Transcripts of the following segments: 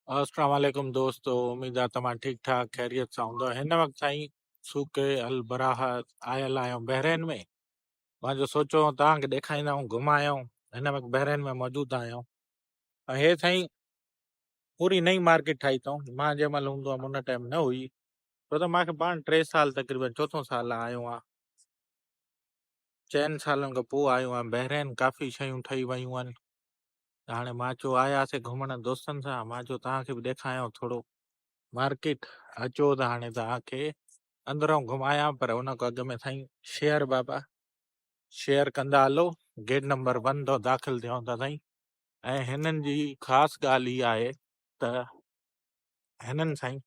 अस्सलाम वालेकुम दोस्तों, उम्मीद आहे तव्हां ठीकु ठाक ख़ैरियत सां हूंदव। हिन वक़्तु साईं सूके अल बराह आयल आहियूं बहरेन में। मां जो सोचो तव्हांखे ॾेखारींदाऊं घुमायूं। हिन वक़्तु बहरेन में मौजूदु आहियूं ऐं हे साईं पूरी नई मार्केट ठाही अथऊं। मां जंहिं महिल हूंदो हुअमि उन टाइम न हुई, छो त मूंखे पाण 3 साल तक़रीबन चोथों साल आयो आहे। 4 सालनि खां पोइ आयो आहियां बहरेन। काफ़ी शयूं ठही वियूं आहिनि। त हाणे मां चयो आयासीं घुमण दोस्तनि सां, मां चयो तव्हांखे बि ॾेखारियां थोरो मार्केट। अचो त हाणे तव्हांखे अंदरों घुमायां, पर उन खां अॻु में साईं शेयर बाबा शेयर कंदा हलो। गेट नंबर 1 तो दाख़िल थियूं था साईं। ऐं हिननि जी ख़ासि ॻाल्हि इहा आहे त हिननि साईं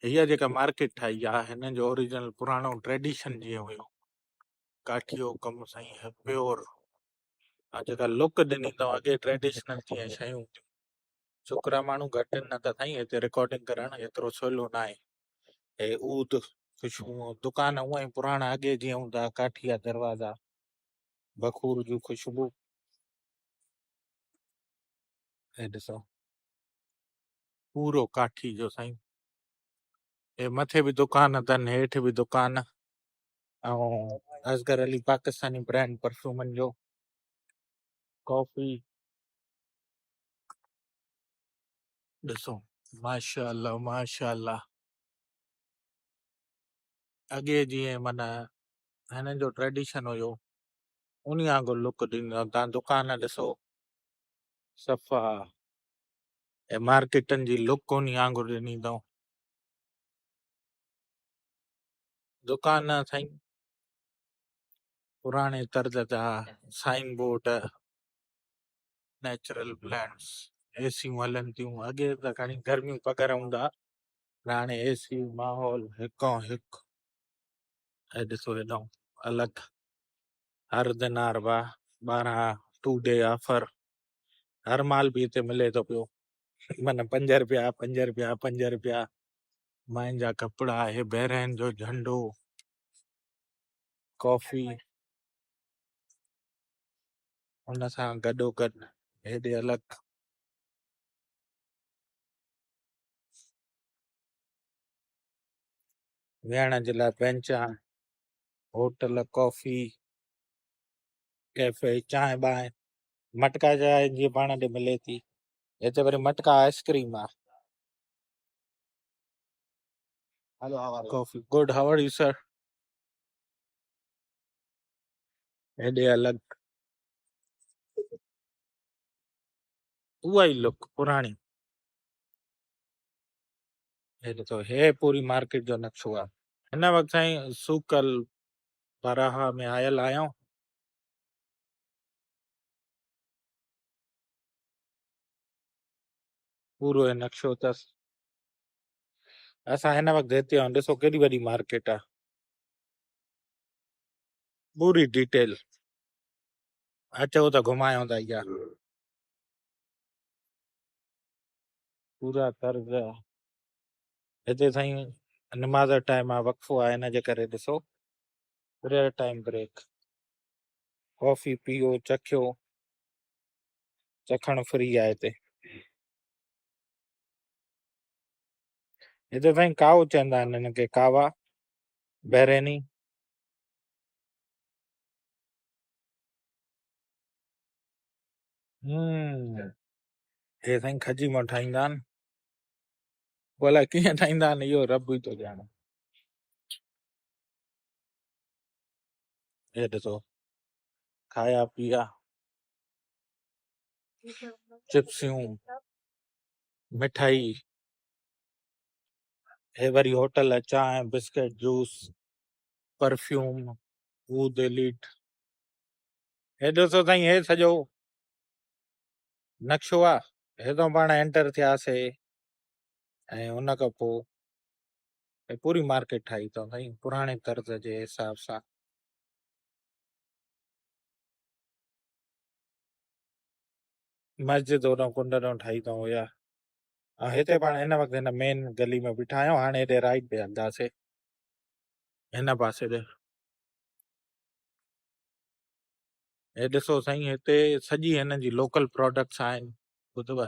हीअ जेका मार्केट ठाही आहे, हिननि जो ओरिजिनल पुराणो ट्रेडिशन जीअं हुयो, काठियो कमु साईं प्योर। जेका लुक ॾिनी अथऊं अॻे ट्रेडिशनल जीअं शयूं, छोकिरा माण्हू घटि आहिनि, न त साईं हिते रिकॉर्डिंग करणु एतिरो सवलो न आहे। हे ऊद ख़ुशबू दुकान उहा ई पुराणा अॻे जीअं हूंदा, काठिया दरवाज़ा, बखूर जूं ख़ुशबू। हे ॾिसो पूरो काठी जो साईं। हे मथे बि दुकान अथनि, हेठि बि दुकान। ऐं असगर अली पाकिस्तानी ब्रांड परफ्यूमनि जो। कॉफ़ी ॾिसो, माशाअल्लाह माशाअल्लाह। अॻे जीअं माना हिननि जो ट्रेडिशन हुयो, उन वांगुरु लुक ॾींदो। तव्हां दुकान ॾिसो सफ़ा, ऐं मार्केटनि जी लुक उन वांगुरु ॾिनी अथऊं। दुकान साईं पुराणे तर्ज जा, साइन बोर्ड, नेचुरल प्लांट्स, एसियूं हलनि थियूं। अॻे त खणी गर्मियूं पगर हूंदा, पर हाणे एसी माहौल हिकु हिकु। ऐं ॾिसो हेॾो अलॻि हर दिनार बा 12 2 डे ऑफर। हर माल बि हिते मिले थो पियो, माना 5 रुपया 5 रुपया 5 रुपया। माइन जा कपिड़ा, हे बहरेन जो झंडो, कॉफ़ी हुन सां गॾोगॾु हेॾे अलॻि वेहण जे लाइ बेंचा, होटल, कॉफ़ी, कैफे, चांहि बांहि, मटका चांहि जीअं पाण ॾे मिले थी, हिते वरी मटका आइस्क्रीम आहे। कॉफ़ी गुड, हाउ आर यू सर। हेॾे अलॻि उहा ई लुक पुराणी। हे ॾिसो, हे पूरी मार्केट जो नक्शो आहे। हिन वक़्तु साईं सूकल बराह में आयल आहियूं। पूरो हे नक्शो अथसि। असां हिन वक़्तु हिते आहियूं, ॾिसो केॾी वॾी मार्केट आहे, पूरी डिटेल। अचो त घुमायूं था। इहा पूरा तर्ज हिते साईं नमाज़ जो टाइम आहे, वक़फ़ो आहे, हिन जे करे ॾिसो प्रेयर टाइम ब्रेक। कॉफ़ी पियो, चखियो, चखणु फ्री आहे हिते। हिते साईं काओ चवंदा आहिनि हिन खे, कावा बहरेनी। हे साईं खजी मां ठाहींदा आहिनि, भला कीअं ठाहींदा आहिनि इहो रब ई थो ॼाणे। हे ॾिसो खाया पिया, चिप्सियूं, मिठाई, हे वरी होटल, चांहि बिस्किट जूस, परफ्यूम, ऊद एलिट। हे ॾिसो साईं, हे सॼो नक्शो आहे। हेॾो पाण एंटर थियासीं ऐं उन खां पोइ हे पूरी मार्केट ठाही अथऊं साईं पुराणे तर्ज जे हिसाब सां। मस्जिद होॾो कुंड ॾों ठाही अथऊं इहा। हिते पाण हिन वक़्तु हिन मेन गली में बीठा आहियूं। हाणे हेॾे राइट ते हलंदासीं, हिन पासे ते। हे ॾिसो साईं, हिते सॼी हिन जी लोकल प्रोडक्ट्स आहिनि, ॿुधव।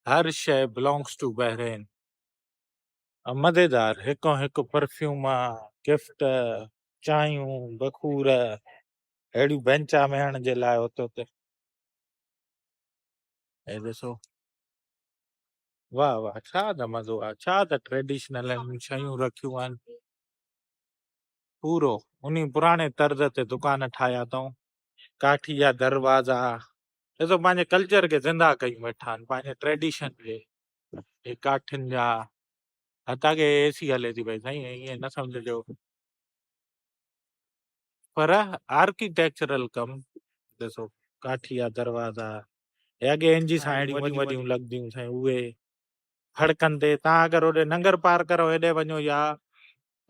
हर शइ बिलोंग्स टू बहरेन। मज़ेदार हिकु हिकु परफ्यूम गिफ्ट चांहियूं बखूर अहिड़ियूं बेंचा वेहण जे लाइ हुते हुते। हे ॾिसो वाह वाह छा त मज़ो आहे, छा त ट्रेडिशनल शयूं रखियूं आहिनि। पूरो उन्ही पुराणे तर्ज़ ते दुकान ठाहिया अथऊं। काठी जा दरवाज़ा ॾिसो पंहिंजे कल्चर खे ज़िंदा कयूं वेठा आहिनि, पंहिंजे ट्रेडिशन खे। हे काठियुनि जा हथा के एसी हले थी पई साईं, ईअं न सम्झिजो। पर आर्किटेक्चरल कम ॾिसो, काठी जा दरवाज़ा हे अॻे एनजी सां अहिड़ियूं वॾियूं वॾियूं लॻंदियूं साईं, उहे हड़कनि ते तव्हां अगरि होॾे नंगर पार करो हेॾे वञो या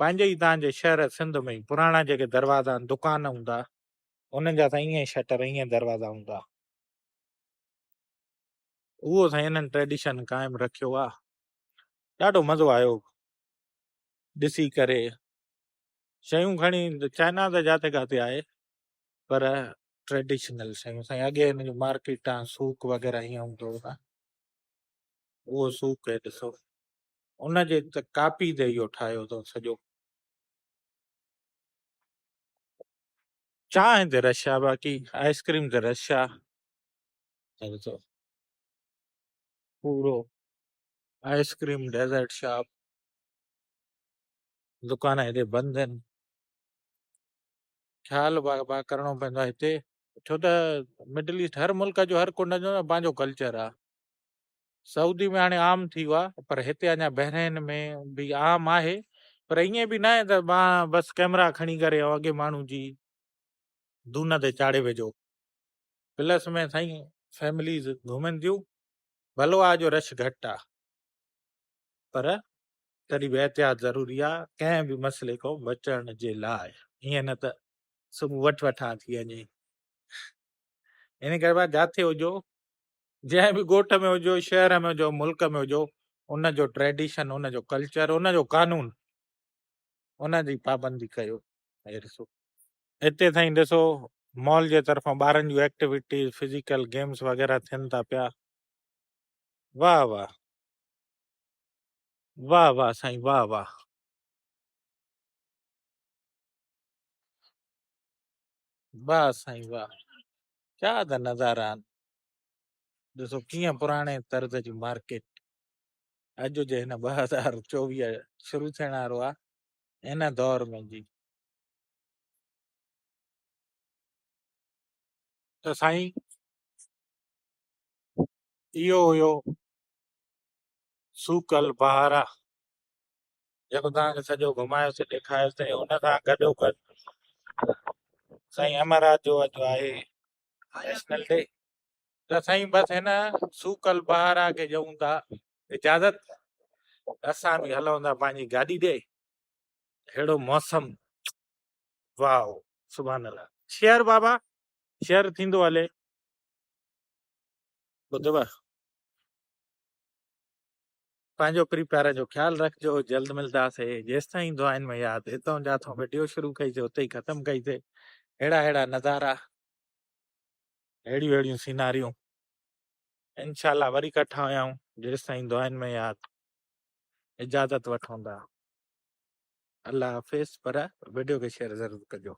पंहिंजे ई तव्हांजे शहर सिंध में ई पुराणा जेके दरवाज़ा आहिनि दुकान हूंदा उन्हनि जा साईं ईअं शटर ईअं दरवाज़ा हूंदा। उहो साईं हिननि ट्रेडिशन क़ाइमु रखियो आहे। ॾाढो मज़ो आयो ॾिसी करे। शयूं खणी चाइना त जाते काथे आहे पर ट्रेडिशनल शयूं साईं। अॻे हिन जो मार्केट आहे सूक वग़ैरह हीअं हूंदो हो न, उहो सूक आहे ॾिसो उनजे त कापी ते इहो ठाहियो अथऊं सॼो। चांहि ते रश आहे, बाक़ी आइस्क्रीम ते रश आहे। हे ॾिसो पूरो आइस्क्रीम डेजर्ट शॉप दुकान हेॾे बंदि आहिनि। ख़्यालु करिणो पवंदो आहे हिते, छो त मिडल ईस्ट हर मुल्क जो हर कुंड जो न पंहिंजो कल्चर आहे। सऊदी में हाणे आम थी वियो आहे पर हिते अञा बहरेन में बि आम आहे, पर ईअं बि न आहे त मां बसि कैमरा खणी करे ऐं अॻे माण्हू जी दून ते चाढ़े वेझो। प्लस में साईं फैमिलीज़ घुमनि थियूं, भलो आहे जो रश घटि आहे पर तॾहिं बि एहतियात ज़रूरी आहे कंहिं बि मसइले खां बचण जे लाइ। ईअं न त सुबुह वठां थी वञे। इन करे भाई जिथे हुजो, जंहिं बि ॻोठ में हुजो, शहर में हुजो, मुल्क में हुजो, उनजो ट्रेडिशन, उनजो कल्चर, उनजो कानून, उनजी पाबंदी कयो। हे ॾिसो हिते साईं ॾिसो मॉल जे तरफ़ां ॿारनि जूं एक्टिविटीज़ फिजिकल गेम्स वग़ैरह थियनि था पिया। वाह वाह वाह वाह साईं वाह वाह वाह साईं वाह, छा त नज़ारा आहिनि। ॾिसो कीअं पुराणे तर्ज़ जी मार्केट अॼु जे हिन 2024 शुरू थियण वारो आहे हिन दौर में जी। त साईं इहो हुयो सूकल बहारा जेको तव्हांखे सॼो घुमायोसीं ॾेखारियोसीं। हुन सां गॾोगॾु साईं अमरनाथ जो अॼु आहे नेशनल डे। त साईं बसि हिन सूकल बहारा खे ॾियूं था इजाज़त। असां बि हलूं था पंहिंजी गाॾी ॾे। अहिड़ो मौसम वाह सुभान अल्लाह। शेयर बाबा शेयर थींदो हले ॿुधव। पंहिंजो प्रिपेयर जो ख़्यालु रखिजो, जल्द मिलंदासीं। जेसि ताईं दुआनि में यादि। हितां जाथों वीडियो शुरू कईसीं उते ई ख़तमु कईसीं। अहिड़ा अहिड़ा नज़ारा, अहिड़ियूं अहिड़ियूं सीनारियूं इंशाल्लाह वरी कठा हुयाऊं। जेसि ताईं दुआनि में यादि। इजाज़त वठूं था। अल्लाह हाफ़िज़, पर वीडियो खे शेयर ज़रूरु कजो।